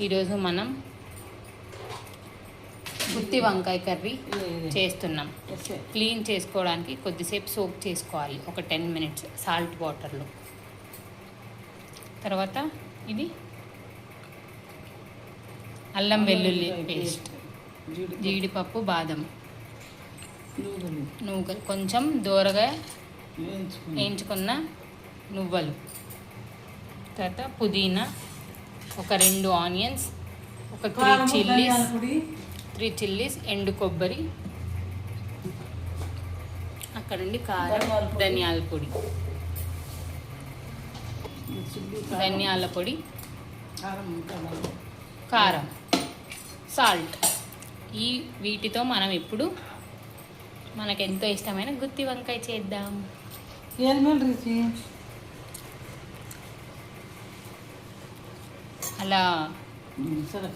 ఈరోజు మనం గుత్తి వంకాయ కర్రీ చేస్తున్నాం. క్లీన్ చేసుకోవడానికి కొద్దిసేపు సోక్ చేసుకోవాలి, ఒక 10 minutes సాల్ట్ వాటర్లో. తర్వాత ఇది అల్లం వెల్లుల్లి పేస్ట్, జీడిపప్పు, బాదం, నువ్వులు, కొంచెం దోరగా వేయించుకున్న నువ్వులు, తర్వాత పుదీనా, ఒక 2 ఆనియన్స్, ఒక 3 చిల్లీస్, ఎండు కొబ్బరి, అక్కడ నుండి కారం, ధనియాల పొడి, కారం, సాల్ట్. వీటితో మనం ఇప్పుడు మనకెంతో ఇష్టమైన గుత్తి వంకాయ చేద్దాం. అలా సరే.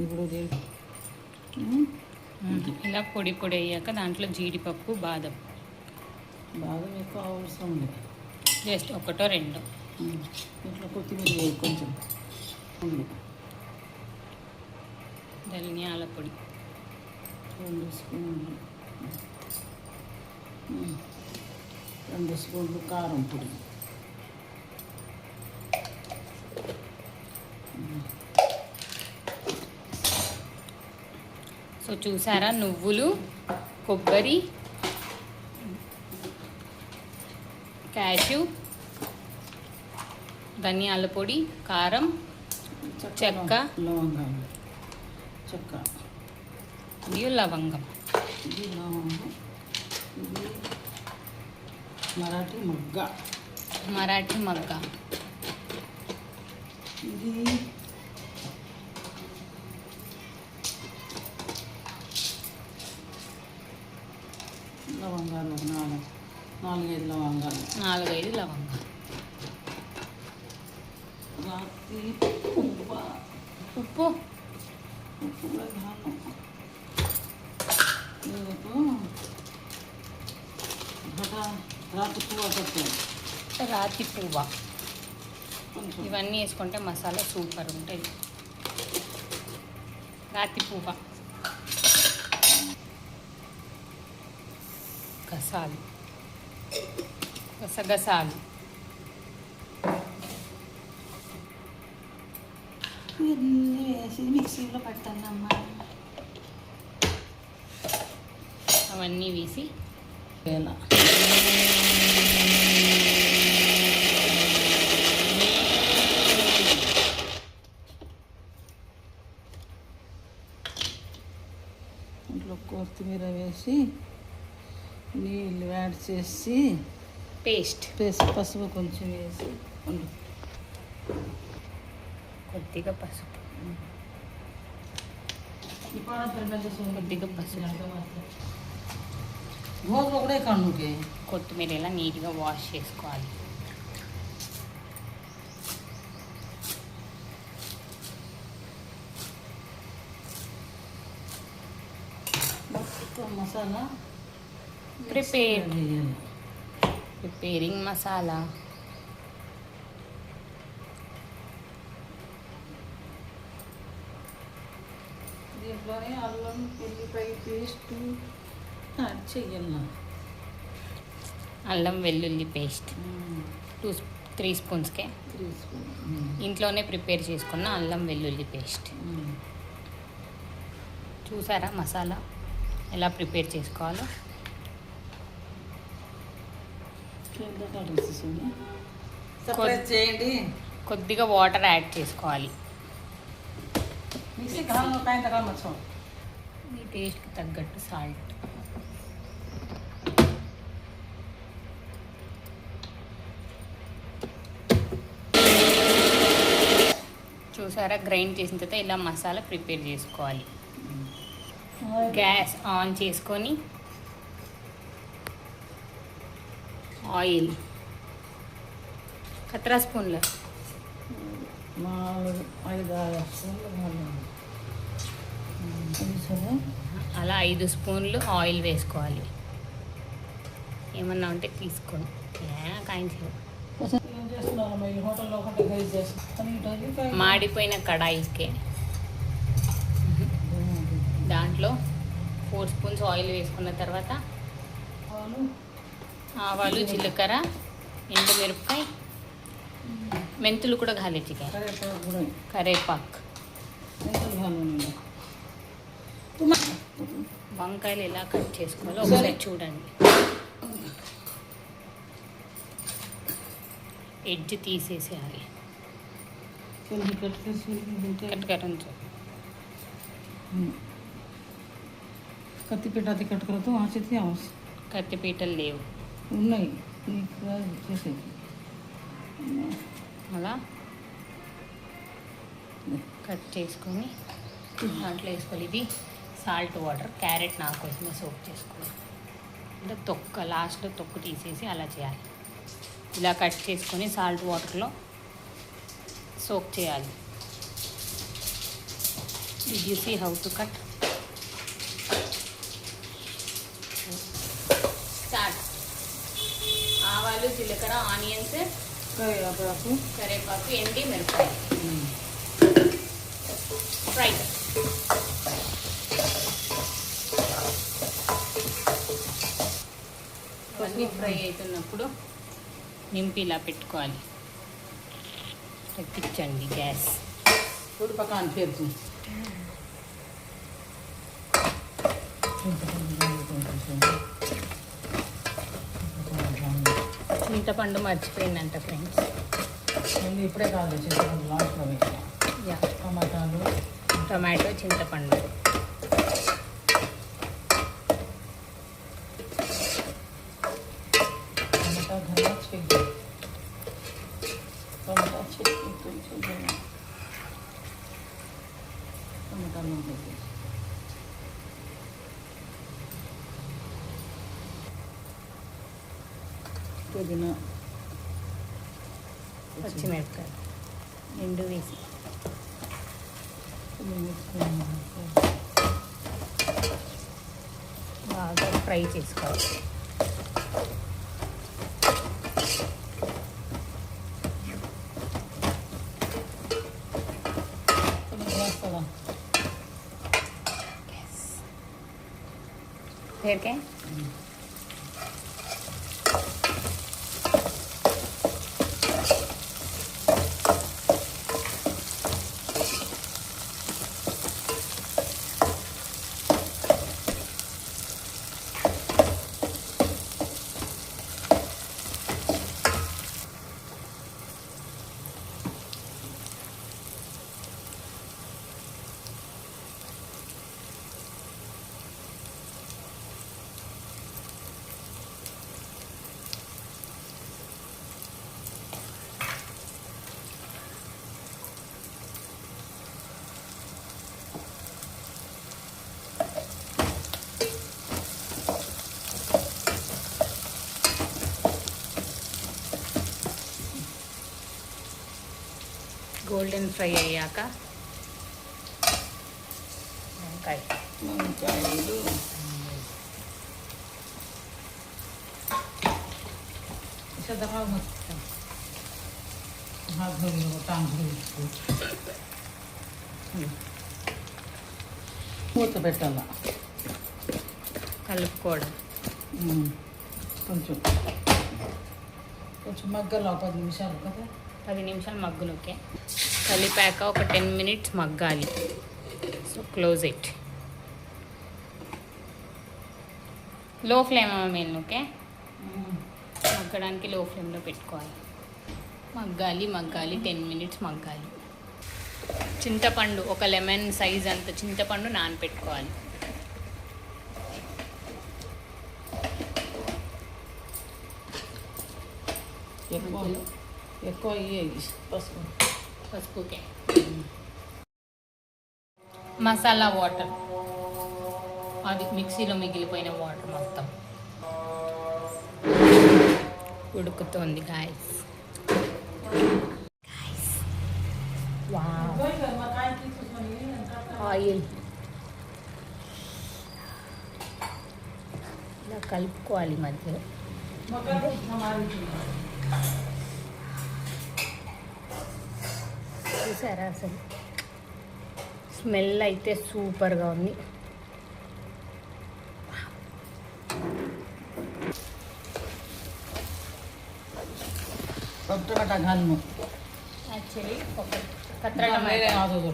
ఇప్పుడు ఇలా పొడి పొడి అయ్యాక దాంట్లో జీడిపప్పు, బాదం ఎక్కువ అవసరం లేదు, జస్ట్ 1-2. ఇట్లా కొత్తిమీర కొంచెం, ధనియాల పొడి 2 స్పూన్లు, 2 స్పూన్లు కారం పొడి, సో చూసారా, నువ్వులు, కొబ్బరి, క్యాష్యూ, ధనియాల పొడి, కారం, చెక్క, లవంగం, మరియు లవంగం. ఇది లవంగం, ఇది మరాఠీ మగ్గ, ఇది లవంగాలు, 4-5 లవంగాలు, 4-5 లవంగాలు, రాతి ఉప్పు, కూడా రాతి పువ్వ. ఇవన్నీ వేసుకుంటే మసాలా సూపర్ ఉంటుంది. రాతి పువ్వ, గసగసాలు, వేసి మిక్సీలో పట్టానమ్మా. అవన్నీ వేసి ఇలా ఇంట్లో కొత్తిమీర వేసి నీళ్ళు యాడ్ చేసి పేస్ట్, పసుపు కొంచెం వేసి, కొద్దిగా పసుపు, కొత్తిమీర ఇలా నీట్గా వాష్ చేసుకోవాలి. మసాలా ప్రిపేరింగ్ మసాలా. దీంట్లోనే అల్లం వెల్లిపాయ పేస్ట్ యాడ్ చేయాలి. అల్లం వెల్లుల్లి పేస్ట్ 3 స్పూన్స్కే, ఇంట్లోనే ప్రిపేర్ చేసుకున్న అల్లం వెల్లుల్లి పేస్ట్. చూసారా మసాలా ఎలా ప్రిపేర్ చేసుకోవాలో. చేయండి, కొద్దిగా వాటర్ యాడ్ చేసుకోవాలి. మీ టేస్ట్కి తగ్గట్టు సాల్ట్. చూసారా, గ్రైండ్ చేసిన తర్వాత ఇలా మసాలా ప్రిపేర్ చేసుకోవాలి. గ్యాస్ ఆన్ చేసుకొని ఆయిల్ కత్రా స్పూన్లు 4, 5, 6 స్పూన్లు కావాలి. అది సరే. అలా 5 స్పూన్లు ఆయిల్ వేసుకోవాలి. ఏమన్నా ఉంటే తీసుకోండి. కాయించు. ఏం చేస్తున్నాను ఈ హోటల్లో ఒకటి గైడ్ చేస్తాను. మాడిపోయిన కడాయికే దాంట్లో 4 స్పూన్స్ ఆయిల్ వేసుకున్న తర్వాత ఆవాలు, జీలకర్ర, ఎండుమిరపకాయ, మెంతులు కూడా కాలేచికాయ, కరేపాకు, వంకాయలు ఎలా కట్ చేసుకోవాలో ఒకసారి చూడండి. ఎడ్జ్ తీసేసేయాలి. కట్టుకట్టు కత్తిపీట అది కట్టుకరతో ఆచితే కత్తిపీటలు లేవు, ఉన్నాయి చేసేది. అలా కట్ చేసుకొని దాంట్లో వేసుకోవాలి. ఇది సాల్ట్ వాటర్. క్యారెట్ నా కోసమే సోప్ చేసుకోవాలి. అంటే తొక్క లాస్ట్లో తొక్కు తీసేసి అలా చేయాలి. ఇలా కట్ చేసుకొని సాల్ట్ వాటర్లో సోక్ చేయాలి. Did you see how to cut? Start. ఆవాలు, జీలకర్ర, ఆనియన్స్, కరివేపాకు, ఎండి మిరపకాయ ఫ్రై. అన్నీ ఫ్రై అవుతున్నప్పుడు నింపి ఇలా పెట్టుకోవాలి. ఎక్కించండి గ్యాస్. ఇప్పుడు పక్కన పేరు చింతపండు మర్చిపోయిందంట ఫ్రెండ్స్. ఇప్పుడే కాదు చింతపండు లాస్ట్లో పెట్టా. యా, టమాటో, చింతపండు. పుదీనా, పచ్చిమిరపకాయ రెండు వేసి బాగా ఫ్రై చేసుకోవాలి. పేరుకే గోల్డెన్ ఫ్రై అయ్యాక వంకాయలు మూత పెట్టాల, కలుపుకోవడం. కొంచెం మగ్గల 10 నిమిషాలు కదా. 10 నిమిషాలు మగ్గులోకే కలిపాక ఒక 10 మినిట్స్ మగ్గాలి. So close it. Low flame main. Okay, మగ్గడానికి లో ఫ్లేమ్లో పెట్టుకోవాలి. మగ్గాలి 10 మినిట్స్ మగ్గాలి. చింతపండు ఒక లెమన్ సైజ్ అంత చింతపండు నానపెట్టుకోవాలి. ఎక్కువ పసుపుకే. మసాలా వాటర్, అది మిక్సీలో మిగిలిపోయిన వాటర్ మొత్తం ఉడుకుతుంది గాయస్. ఆయిల్ ఇలా కలుపుకోవాలి మధ్యలో. చూసారా అసలు స్మెల్ అయితే సూపర్గా ఉంది. టమాటా घालून యాక్చువల్లీ ఒక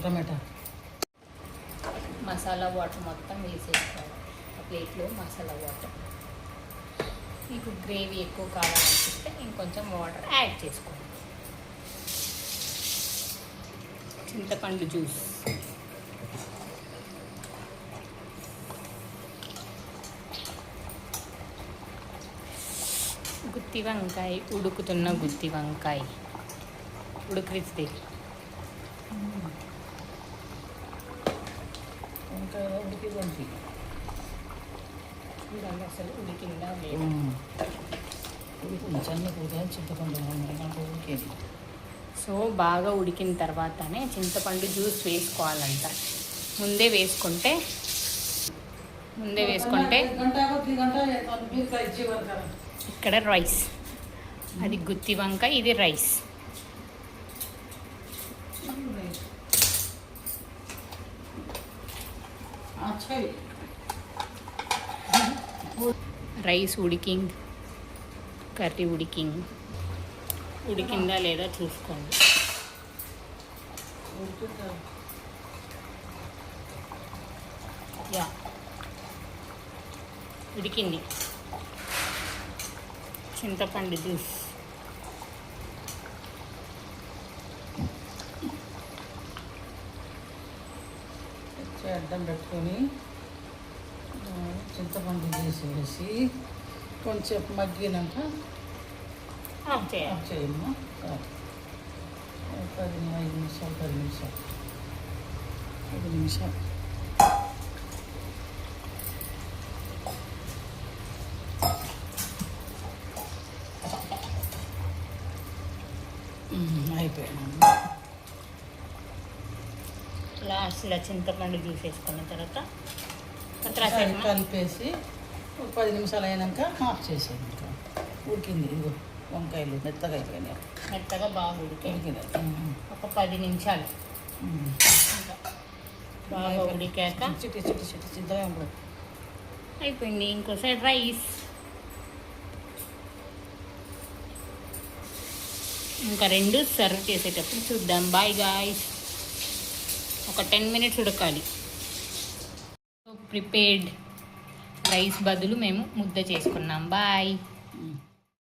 టమాటా మసాలా వాటర్ మొత్తం వేసేసుకోవాలి. ఆ ప్లేట్లో మసాలా వాటర్. మీకు గ్రేవీ ఎక్కువ కావాలనిపిస్తే ఇంకొంచెం వాటర్ యాడ్ చేసుకోండి. చింతపండు జ్యూస్, గుత్తి వంకాయ, ఉడుకుతున్న గుత్తి వంకాయ ఉడికిస్తే వంకాయ ఉడికి చూడండి అసలు ఉడికిందా లేదా. చన్నపూత చింతపండు ఉడికేది. సో బాగా ఉడికిన తర్వాతనే చింతపండు జ్యూస్ వేసుకోవాలంట. ముందే వేసుకుంటే ఇక్కడ రైస్, అది గుత్తి వంకాయ, ఇది రైస్. రైస్ ఉడికింగ్, కర్రీ ఉడికిందా లేదా చూసుకోండి. యా ఉడికింది. చింతపండు జ్యూస్ అడ్డం పెట్టుకొని చింతపండు వేసి కొంచెం మగ్గినాక ఆఫ్ చేయాలి. ఆఫ్ చేయమ్మా. 5 నిమిషాలు అయిపోయాను. లాస్ట్లో చింతపండు జ్యూస్ వేసుకున్న తర్వాత కలిపేసి 10 నిమిషాలు అయినాక ఆఫ్ చేసేది. ఇంకా ఉడికింది. ఇదిగో వంకాయలు మెత్తగా అయిపోయినాయి. మెత్తగా బాగా ఉడికినాయి. ఒక 10 నిమిషాలు బాగా ఉడికాక చిన్నగా ఉంటుంది. అయిపోయింది. ఇంకోసారి రైస్, ఇంకా 2 సర్వ్ చేసేటప్పుడు చూద్దాం. Bye guys. ఒక 10 మినిట్స్ ఉడకాలి. ప్రిపేర్డ్ రైస్ బదులు మేము ముద్ద చేసుకున్నాం. బాయ్.